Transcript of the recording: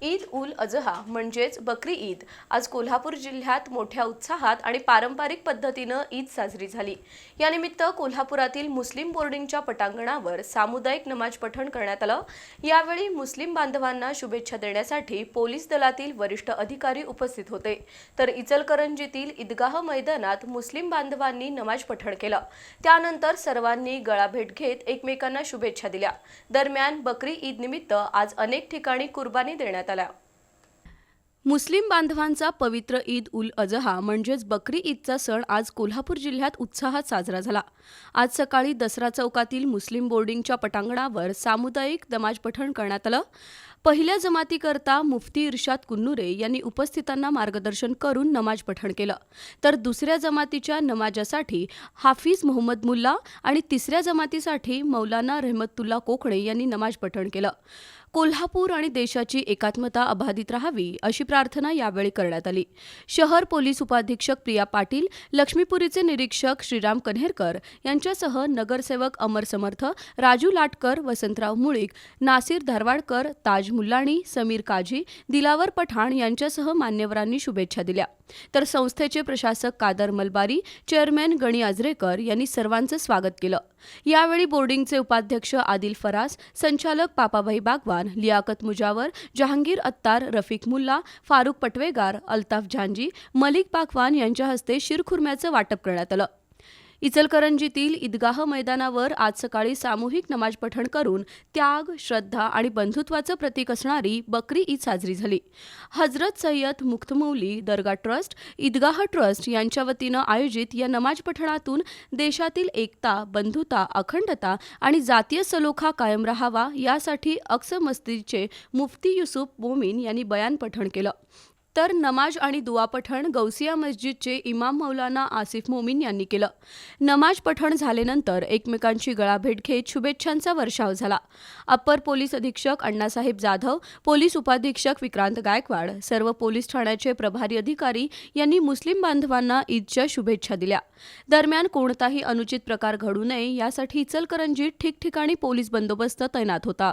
ईद उल अजहा म्हणजेच बकरी ईद आज कोल्हापूर जिल्ह्यात मोठ्या उत्साहात आणि पारंपरिक पद्धतीनं ईद साजरी झाली। यानिमित्त कोल्हापुरातील मुस्लिम बोर्डिंगच्या पटांगणावर सामुदायिक नमाज पठण करण्यात आलं। यावेळी मुस्लिम बांधवांना शुभेच्छा देण्यासाठी पोलीस दलातील वरिष्ठ अधिकारी उपस्थित होते, तर इचलकरंजीतील ईदगाह मैदानात मुस्लिम बांधवांनी नमाज पठण केलं। त्यानंतर सर्वांनी गळाभेट घेत एकमेकांना शुभेच्छा दिल्या। दरम्यान बकरी ईद निमित्त आज अनेक ठिकाणी कुर्बानी देण्यात आल्या। मुस्लिम बांधवांचा पवित्र ईद उल अजहा म्हणजेच बकरी ईदचा सण आज कोल्हापूर जिल्ह्यात उत्साहात साजरा झाला। आज सकाळी दसरा चौकातील मुस्लिम बोर्डिंगच्या पटांगणावर सामुदायिक नमाज पठण करण्यात आलं। पहिल्या जमातीकरता मुफ्ती इर्शाद कुन्नुरे यांनी उपस्थितांना मार्गदर्शन करून नमाज पठण केलं, तर दुसऱ्या जमातीच्या नमाजासाठी हाफिज मोहम्मद मुल्ला आणि तिसऱ्या जमातीसाठी मौलाना रहमतुल्ला कोकणे यांनी नमाज पठण केलं। कोल्हापूर आणि देशाची एकात्मता अबाधित राहावी अशी प्रार्थना यावेळी करण्यात आली। शहर पोलीस उपाधीक्षक प्रिया पाटील, लक्ष्मीपुरीचे निरीक्षक श्रीराम कन्हेरकर यांच्यासह नगरसेवक अमर समर्थ, राजू लाटकर, वसंतराव मुळीक, नासिर धारवाडकर, ताज मुल्लाणी, समीर काझी, दिलावर पठाण यांच्यासह मान्यवरांनी शुभेच्छा दिल्या। तर संस्थेचे प्रशासक कादर मलबारी, चेअरमॅन गणी आजरेकर यांनी सर्वांचं स्वागत केलं। यावेळी बोर्डिंगचे उपाध्यक्ष आदिल फरास, संचालक पापाभाई बागवान, लियाकत मुजावर, जहांगीर अत्तार, रफिक मुल्ला, फारुक पटवेगार, अल्ताफ झांजी, मलिक बागवान यांच्या हस्ते शिरखुर्म्याचं वाटप करण्यात आलं। इचलकरंजीतील ईदगाह मैदानावर आज सकाळी सामूहिक नमाज पठण करून त्याग, श्रद्धा आणि बंधुत्वाचं प्रतीक असणारी बकरी ईद साजरी झाली। हजरत सय्यद मुख्तमौली दर्गा ट्रस्ट, ईदगाह ट्रस्ट यांच्या वतीनं आयोजित या नमाज पठणातून देशातील एकता, बंधुता, अखंडता आणि जातीय सलोखा कायम राहावा यासाठी अक्स मस्जिदचे मुफ्ती युसुफ मोमीन यांनी बयान पठण केलं, तर नमाज आणि दुआ पठण गौसिया मस्जिदचे इमाम मौलाना आसिफ मोमीन यांनी केलं। नमाज पठण झाल्यानंतर एकमेकांची गळाभेट घेत शुभेच्छांचा वर्षाव झाला। अप्पर पोलीस अधीक्षक अण्णासाहेब जाधव, पोलीस उपाधीक्षक विक्रांत गायकवाड, सर्व पोलीस ठाण्याचे प्रभारी अधिकारी यांनी मुस्लिम बांधवांना ईदच्या शुभेच्छा दिल्या। दरम्यान कोणताही अनुचित प्रकार घडू नये यासाठी इचलकरंजीत ठिकठिकाणी पोलीस बंदोबस्त तैनात होता।